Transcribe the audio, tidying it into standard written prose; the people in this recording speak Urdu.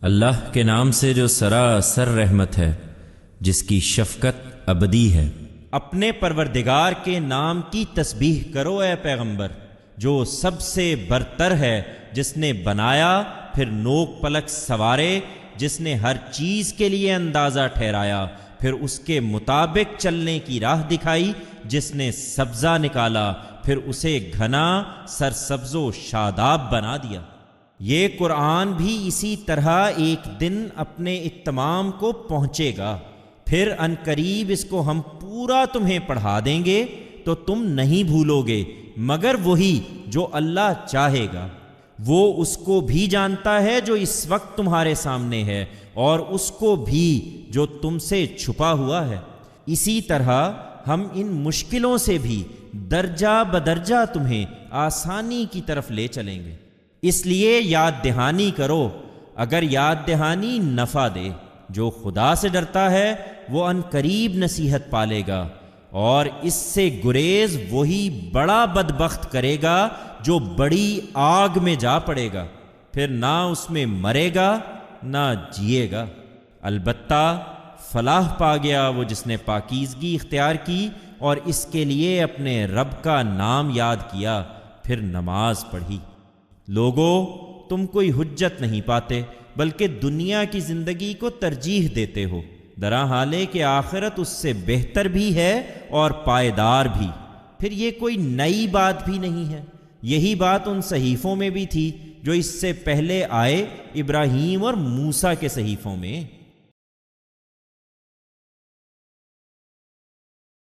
اللہ کے نام سے جو سراسر رحمت ہے، جس کی شفقت ابدی ہے۔ اپنے پروردگار کے نام کی تسبیح کرو اے پیغمبر، جو سب سے برتر ہے، جس نے بنایا پھر نوک پلک سوارے، جس نے ہر چیز کے لیے اندازہ ٹھہرایا پھر اس کے مطابق چلنے کی راہ دکھائی، جس نے سبزہ نکالا پھر اسے گھنا سرسبز و شاداب بنا دیا۔ یہ قرآن بھی اسی طرح ایک دن اپنے اتمام کو پہنچے گا، پھر عنقریب اس کو ہم پورا تمہیں پڑھا دیں گے تو تم نہیں بھولو گے، مگر وہی جو اللہ چاہے گا۔ وہ اس کو بھی جانتا ہے جو اس وقت تمہارے سامنے ہے، اور اس کو بھی جو تم سے چھپا ہوا ہے۔ اسی طرح ہم ان مشکلوں سے بھی درجہ بدرجہ تمہیں آسانی کی طرف لے چلیں گے۔ اس لیے یاد دہانی کرو، اگر یاد دہانی نفع دے۔ جو خدا سے ڈرتا ہے وہ عنقریب نصیحت پالے گا، اور اس سے گریز وہی بڑا بدبخت کرے گا جو بڑی آگ میں جا پڑے گا، پھر نہ اس میں مرے گا نہ جیے گا۔ البتہ فلاح پا گیا وہ جس نے پاکیزگی اختیار کی اور اس کے لیے اپنے رب کا نام یاد کیا، پھر نماز پڑھی۔ لوگو، تم کوئی حجت نہیں پاتے، بلکہ دنیا کی زندگی کو ترجیح دیتے ہو، درا حالے کہ آخرت اس سے بہتر بھی ہے اور پائیدار بھی۔ پھر یہ کوئی نئی بات بھی نہیں ہے، یہی بات ان صحیفوں میں بھی تھی جو اس سے پہلے آئے، ابراہیم اور موسیٰ کے صحیفوں میں۔